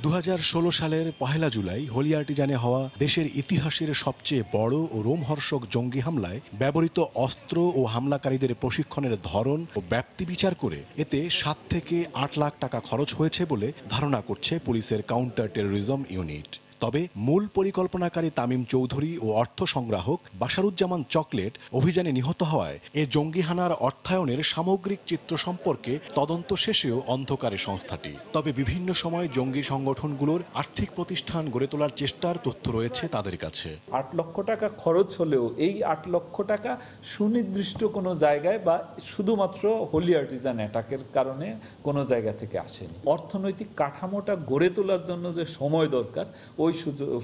2016 সালের 1 জুলাই হোলি আর্টিজানে হওয়া দেশের ইতিহাসের সবচেয়ে বড় ও রোমহর্ষক জঙ্গি হামলায় ব্যবহৃত অস্ত্র ও হামলাকারীদের প্রশিক্ষণের ধরন ও ব্যাপ্তি বিচার করে এতে 7 থেকে 8 লাখ টাকা খরচ হয়েছে বলে ধারণা করছে পুলিশের কাউন্টার টেরোরিজম ইউনিট। তবে মূল পরিকল্পনাকারী তামিম চৌধুরী ও অর্থ সংগ্রাহক বাশারুজ্জামান চকলেট অভিযানে নিহত হওয়ায় এ জঙ্গি হানার অর্থায়নের সামগ্রিক চিত্র সম্পর্কে তদন্ত শেষেও অন্ধকারে সংস্থাটি। তবে বিভিন্ন সময় জঙ্গি সংগঠনগুলোর আর্থিক প্রতিষ্ঠান গড়ে তোলার চেষ্টার তথ্য রয়েছে তাদের কাছে। 8 লক্ষ টাকা খরচ হলেও এই 8 লক্ষ টাকা সুনির্দিষ্ট কোনো জায়গায় বা শুধুমাত্র হোলি আর্টিজান অ্যাটাকের কারণে কোনো জায়গা থেকে আসেনি। অর্থনৈতিক কাঠামোটা গড়ে তোলার জন্য যে সময় দরকার ওই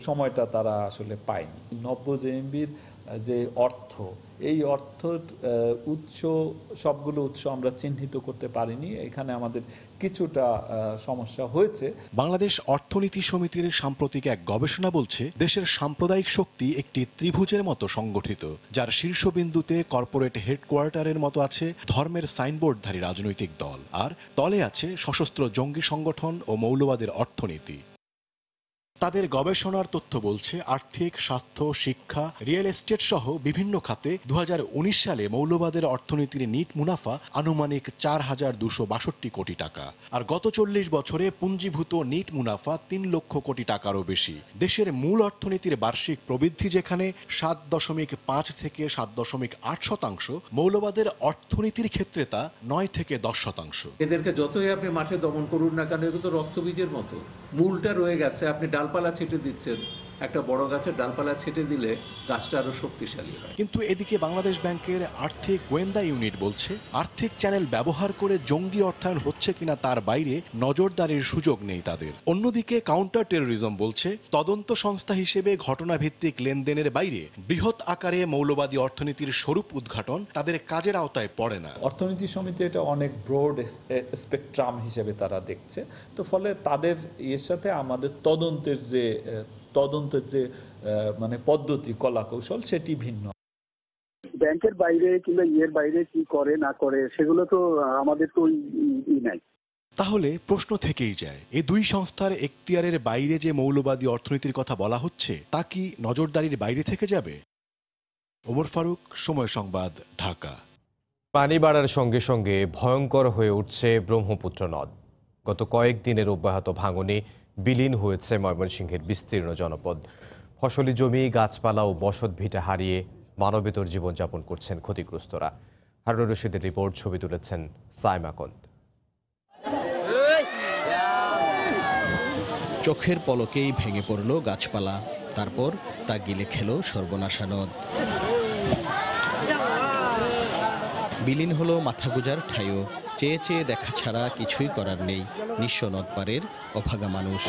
সময়টা তারা আসলে পায়নি। 90 জেএমবির যে অর্থ, এই অর্থের সবগুলো উৎস আমরা চিহ্নিত করতে পারিনি। এখানে আমাদের কিছুটা সমস্যা হয়েছে। বাংলাদেশ অর্থনীতি সমিতির সাম্প্রতিক এক গবেষণা বলছে দেশের সাম্প্রদায়িক শক্তি একটি ত্রিভুজের মতো সংগঠিত, যার শীর্ষবিন্দুতে কর্পোরেট হেডকোয়ার্টারের মতো আছে ধর্মের সাইনবোর্ডধারী রাজনৈতিক দল, আর তলে আছে সশস্ত্র জঙ্গি সংগঠন ও মৌলবাদের অর্থনীতি। তাদের গবেষণার তথ্য বলছে আর্থিক, স্বাস্থ্য, শিক্ষা, রিয়েল এস্টেট সহ বিভিন্ন খাতে 2019 সালে মৌলবাদের অর্থনীতির নিট মুনাফা আনুমানিক 4,262 কোটি টাকা, আর গত 40 বছরে পুঞ্জীভূত নিট মুনাফা 3 লক্ষ কোটি টাকারও বেশি। দেশের মূল অর্থনীতির বার্ষিক প্রবৃদ্ধি যেখানে 7.5 থেকে 7.8%, মৌলবাদের অর্থনীতির ক্ষেত্রে তা 9 থেকে 10%। এদেরকে যতই আপনি মাঠে দমন করুন না কেন, এগুলো তো রক্তবীজের মতো, মূলটা রয়ে গেছে। আপনি ডালপালা ছেটে দিচ্ছেন, একটা বড় গাছের ডালপালা ছেটে দিলে গাছটা আরো শক্তিশালী হয়। কিন্তু এদিকে বাংলাদেশ ব্যাংকের আর্থিক গোয়েন্দা ইউনিট বলছে আর্থিক চ্যানেল ব্যবহার করে জঙ্গি অর্থায়ন হচ্ছে কিনা তার বাইরে নজরদারির সুযোগ নেই তাদের। অন্যদিকে কাউন্টার টেরোরিজম বলছে তদন্ত সংস্থা হিসেবে ঘটনাভিত্তিক লেনদেনের বাইরে বৃহৎ আকারে মৌলবাদী অর্থনীতির স্বরূপ উদ্ঘাটন তাদের কাজের আওতায় পড়ে না। অর্থনীতি সমিতি এটা অনেক ব্রড স্পেকট্রাম হিসেবে তারা দেখছে, তো ফলে তাদের এর সাথে আমাদের তদন্তের যে মানে পদ্ধতি, কলা কৌশল সেটি ভিন্ন। ব্যাংকের বাইরে কিংবা ইয়ের বাইরে কি করে না করে সেগুলো তো আমাদের তো নাই। তাহলে প্রশ্ন থেকেই যায়, এই দুই সংস্থার এখতিয়ারের বাইরে যে মৌলবাদী অর্থনীতির কথা বলা হচ্ছে তা কি নজরদারির বাইরে থেকে যাবে? ওমর ফারুক, সময় সংবাদ, ঢাকা। পানি বাড়ার সঙ্গে সঙ্গে ভয়ঙ্কর হয়ে উঠছে ব্রহ্মপুত্র নদ। গত কয়েকদিনের অব্যাহত ভাঙনে বিলীন হয়েছে ময়মনসিংহের বিস্তীর্ণ জনপদ। ফসলি জমি, গাছপালা ও বসত ভিটা হারিয়ে মানবেতর জীবনযাপন করছেন ক্ষতিগ্রস্তরা। হারুনুর রশিদের রিপোর্ট, ছবি তুলেছেন সাইমা কন্দ। চোখের পলকেই ভেঙে পড়ল গাছপালা, তারপর তা গিলে খেল সর্বনাশা নদ। বিলীন হলো মাথা গোজার ঠাইও। চেয়ে চেয়ে দেখা ছাড়া কিছুই করার নেই নিঃস্ব নদ পারের অভাগা মানুষ।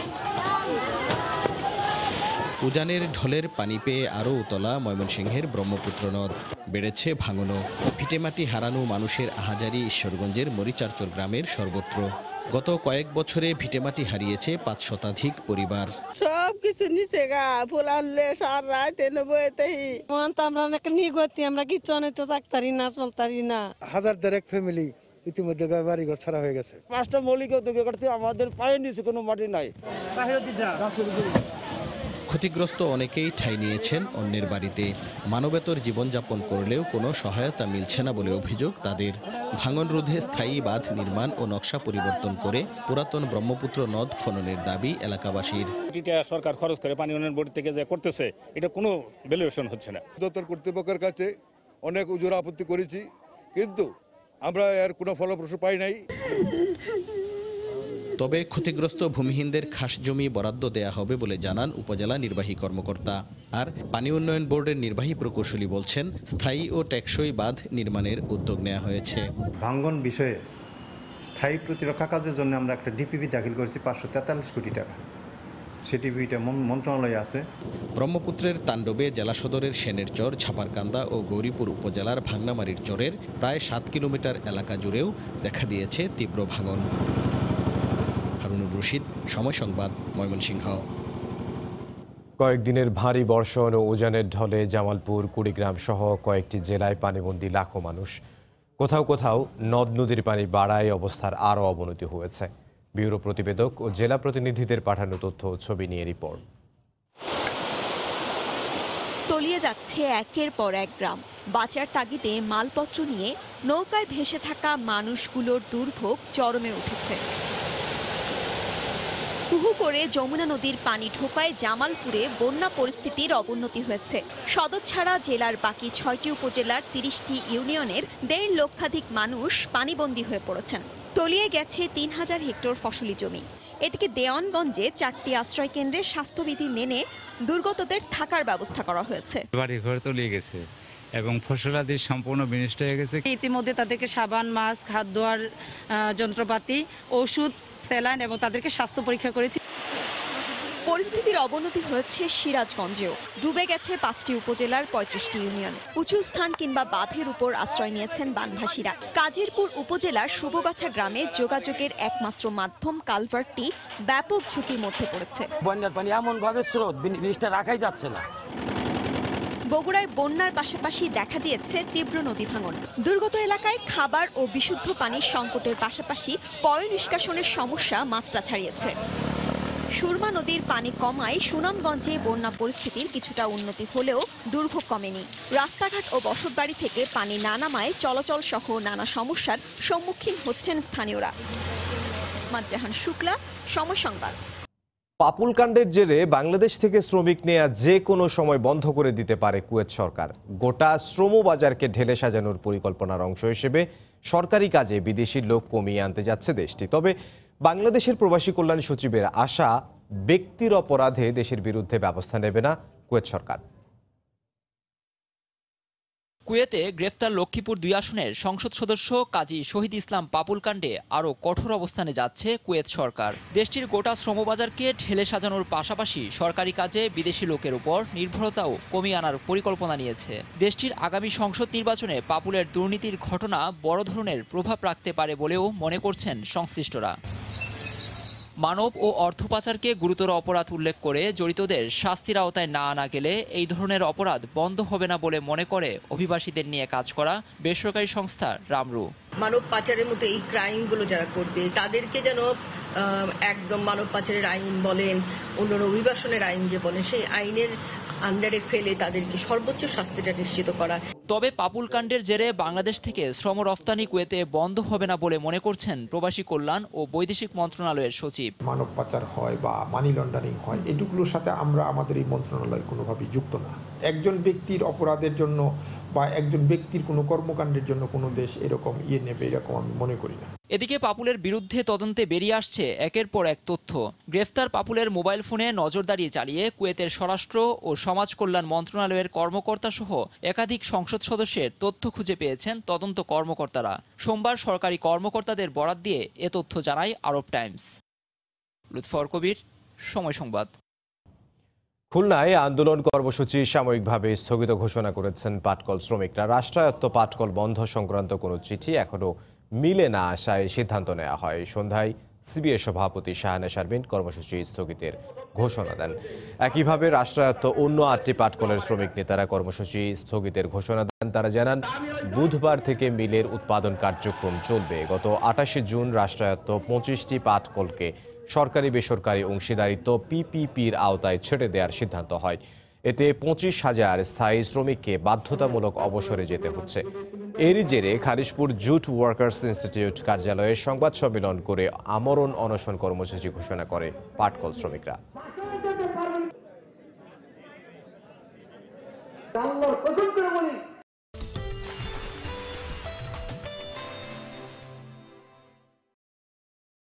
উজানের ঢলের পানি পেয়ে আরও উতলা ময়মনসিংহের ব্রহ্মপুত্র নদ। বেড়েছে ভাঙনও। ভিটেমাটি হারানো মানুষের আহাজারি ঈশ্বরগঞ্জের মরিচারচর গ্রামের সর্বত্র। গত কয়েক বছরে ভিটেমাটি হারিয়েছে 5 শতাধিক পরিবার। সব কিছু নিচে গা ফুল আনলে সার রাত এনে বইতেই আমরা নিগতি, আমরা কিচ্ছু অনেক থাকতারি না, চলতারি না। 1000 ফ্যামিলি ইতিমধ্যে বাড়িঘর ছাড়া হয়ে গেছে। 5টা মৌলিক উদ্যোগ করতে আমাদের পায়ের নিচে কোনো মাটি নাই। ক্ষতিগ্রস্ত অনেকেই ঠাঁই নিয়েছেন অন্যের বাড়িতে। মানবেতর জীবনযাপন করলেও কোনো সহায়তা মিলছে না বলে অভিযোগ তাদের। ভাঙন রোধে স্থায়ী বাঁধ নির্মাণ ও নকশা পরিবর্তন করে পুরাতন ব্রহ্মপুত্র নদ খননের দাবি এলাকাবাসীর। সরকার খরচ করে পানি উন্নয়ন বোর্ড থেকে যে করতেছে, এটা কোনো ভ্যালুয়েশন হচ্ছে না। দপ্তর কর্তৃপক্ষের কাছে অনেক উজোর আপত্তি করেছি, কিন্তু আমরা এর কোনো ফলপ্রসূ পাই নাই। তবে ক্ষতিগ্রস্ত ভূমিহীনদের খাস জমি বরাদ্দ দেয়া হবে বলে জানান উপজেলা নির্বাহী কর্মকর্তা। আর পানি উন্নয়ন বোর্ডের নির্বাহী প্রকৌশলী বলছেন স্থায়ী ও টেকসই বাঁধ নির্মাণের উদ্যোগ নেওয়া হয়েছে। ভাঙ্গন বিষয়ে স্থায়ী প্রতিরক্ষা কাজের জন্য আমরা একটা ডিপিপি দাখিল করেছি 543 কোটি টাকা। সেই ডিপিটা মন্ত্রণালয়ে আছে। ব্রহ্মপুত্রের তাণ্ডবে জেলা সদরের সেনেরচর, ছাপারকান্দা ও গৌরীপুর উপজেলার ভাংনামারির চরের প্রায় 7 কিলোমিটার এলাকা জুড়েও দেখা দিয়েছে তীব্র ভাঙন। হারুনুর রশিদ, সময় সংবাদ, ময়মনসিংহ। কয়েকদিনের ভারী বর্ষণ ও উজানের ঢলে জামালপুর, কুড়িগ্রাম সহ কয়েকটি জেলায় পানিবন্দী লাখো মানুষ। কোথাও কোথাও নদ নদীর পানি বাড়ায় অবস্থার আরও অবনতি হয়েছে। ব্যুরো প্রতিবেদক ও জেলা প্রতিনিধিদের পাঠানো তথ্য ও ছবি নিয়ে রিপোর্ট। তলিয়ে যাচ্ছে একের পর এক গ্রাম। বাঁচার তাগিদে মালপত্র নিয়ে নৌকায় ভেসে থাকা মানুষগুলোর দুর্ভোগ চরমে উঠেছে। কুহু করে যমুনা নদীর পানি ঢোকায় জামালপুরে বন্যা পরিস্থিতির অবনতি হয়েছে। সদর ছাড়া জেলার বাকি 6টি উপজেলার 30টি ইউনিয়নের 1.5 লক্ষাধিক মানুষ পানিবন্দী হয়ে পড়েছেন। তলিয়ে গেছে 3000 হেক্টর ফসলি জমি। এদিকে দেওয়ানগঞ্জে 4টি আশ্রয় কেন্দ্রে স্বাস্থ্যবিধি মেনে দুর্গতদের থাকার ব্যবস্থা করা হয়েছে। বাড়িঘর তলিয়ে গেছে এবং ফসলাদি সম্পূর্ণ বিনষ্ট হয়ে গেছে। ইতিমধ্যে তাদেরকে সাবান, মাস্ক, হাত ধোয়ার যন্ত্রপাতি, ওষুধ, স্যালাইন এবং তাদেরকে স্বাস্থ্য পরীক্ষা করেছি। পরিস্থিতির অবনতি হয়েছে সিরাজগঞ্জেও। ডুবে গেছে 5টি উপজেলার 35টি ইউনিয়ন। উঁচু স্থান কিংবা বাঁধের উপর আশ্রয় নিয়েছেন বানভাসীরা। কাজিরপুর উপজেলার শুভগাছা গ্রামে যোগাযোগের একমাত্র মাধ্যম কালভার্টটি ব্যাপক ঝুঁকির মধ্যে পড়েছে। বন্যার পানি এমন ভাবে স্রোত, ব্রিজটা রাখাই যাচ্ছে না। বগুড়ায় বন্যার পাশাপাশি দেখা দিয়েছে তীব্র নদী ভাঙন। দুর্গত এলাকায় খাবার ও বিশুদ্ধ পানির সংকটের পাশাপাশি পয় নিষ্কাশনের সমস্যা মাত্রা ছাড়িয়েছে। সুরমা নদীর পানি কমায় সুনামগঞ্জে বন্যা পরিস্থিতির কিছুটা উন্নতি হলেও দুর্ভোগ কমেনি। রাস্তাঘাট ও বসতবাড়ি থেকে পানি না নামায় চলাচল সহ নানা সমস্যার সম্মুখীন হচ্ছেন স্থানীয়রা। ইসমাত জাহান শুক্লা, সময় সংবাদ। পাপুল কাণ্ডের জেরে বাংলাদেশ থেকে শ্রমিক নেওয়া যে কোনো সময় বন্ধ করে দিতে পারে কুয়েত সরকার। গোটা শ্রম বাজারকে ঢেলে সাজানোর পরিকল্পনার অংশ হিসেবে সরকারি কাজে বিদেশি লোক কমিয়ে আনতে যাচ্ছে দেশটি। তবে বাংলাদেশের প্রবাসী কল্যাণ সচিবের আশা, ব্যক্তির অপরাধে দেশের বিরুদ্ধে ব্যবস্থা নেবে না কুয়েত সরকার। কুয়েতে গ্রেফতার লক্ষ্মীপুর 2 আসনের সংসদ সদস্য কাজী শহীদ ইসলাম পাপুল কাণ্ডে আরও কঠোর অবস্থানে যাচ্ছে কুয়েত সরকার। দেশটির গোটা শ্রমবাজারকে ঢেলে সাজানোর পাশাপাশি সরকারি কাজে বিদেশি লোকের উপর নির্ভরতাও কমিয়ে আনার পরিকল্পনা নিয়েছে। দেশটির আগামী সংসদ নির্বাচনে পাপুলের দুর্নীতির ঘটনা বড় ধরনের প্রভাব রাখতে পারে বলেও মনে করছেন সংশ্লিষ্টরা। মানব ও অর্থ পাচারকে গুরুতর অপরাধ উল্লেখ করে জড়িতদের শাস্তির আওতায় না আনা গেলে এই ধরনের অপরাধ বন্ধ হবে না বলে মনে করে অভিবাসীদের নিয়ে কাজ করা বেসরকারি সংস্থা রামরু। মানব পাচারের মতো এই ক্রাইমগুলো যারা করবে তাদেরকে যেন একদম মানব পাচারের আইন বলেন, অন্যান্য অভিবাসনের আইন যে বলেন, সেই আইনের আন্ডারে ফেলে তাদেরকে সর্বোচ্চ শাস্তিটা নিশ্চিত করা। তবে পাপুল কাণ্ডের জেরে বাংলাদেশ থেকে শ্রম রফতানি কুয়েতে বন্ধ হবে না বলে মনে করছেন প্রবাসী কল্যাণ ও বৈদেশিক মন্ত্রণালয়ের সচিব। মানব পাচার হয় বা মানি লন্ডারিং হয়, এটুকুলোর সাথে আমরা আমাদের এই মন্ত্রণালয় কোনোভাবেই যুক্ত না। একজন ব্যক্তির অপরাধের জন্য বা একজন ব্যক্তির কোনো কর্মকাণ্ডের জন্য কোনো দেশ এরকম নেবে, এরকম আমি মনে করি না। এদিকে পাপুলের বিরুদ্ধে তদন্তে বেরিয়ে আসছে একের পর এক তথ্য। গ্রেফতার পাপুলের মোবাইল ফোনে নজরদারি চালিয়ে কুয়েতের স্বরাষ্ট্র ও সমাজ কল্যাণ মন্ত্রণালয়ের কর্মকর্তা সহ একাধিক সংসদ সদস্যের তথ্য খুঁজে পেয়েছেন তদন্ত কর্মকর্তারা। সোমবার সরকারি কর্মকর্তাদের বরাত দিয়ে এ তথ্য জানায় আরব টাইমস। লুৎফর কবির, সময় সংবাদ। খুলনায় আন্দোলন কর্মসূচি সাময়িকভাবে স্থগিত ঘোষণা করেছেন পাটকল শ্রমিকরা। রাষ্ট্রায়ত্ত পাটকল বন্ধ সংক্রান্ত কোনো চিঠি এখনো মিলে না আসায় সিদ্ধান্ত নেওয়া হয়। সন্ধ্যায় সিবিএ সভাপতি শাহানা শারমিন কর্মসূচি স্থগিতের ঘোষণা দেন। একইভাবে রাষ্ট্রায়ত্ত অন্য 8টি পাটকলের শ্রমিক নেতারা কর্মসূচি স্থগিতের ঘোষণা দেন। তারা জানান, বুধবার থেকে মিলের উৎপাদন কার্যক্রম চলবে। গত 28 জুন রাষ্ট্রায়ত্ত 25টি পাটকলকে সরকারি বেসরকারি অংশীদারিত্ব পিপিপির আওতায় ছেড়ে দেওয়ার সিদ্ধান্ত হয়। এতে 25,000 স্থায়ী শ্রমিককে বাধ্যতামূলক অবসরে যেতে হচ্ছে। এরই জেরে খালিশপুর জুট ওয়ার্কার্স ইনস্টিটিউট কার্যালয়ে সংবাদ সম্মেলন করে আমরণ অনশন কর্মসূচি ঘোষণা করে পাটকল শ্রমিকরা। আল্লাহর কসম করে বলি,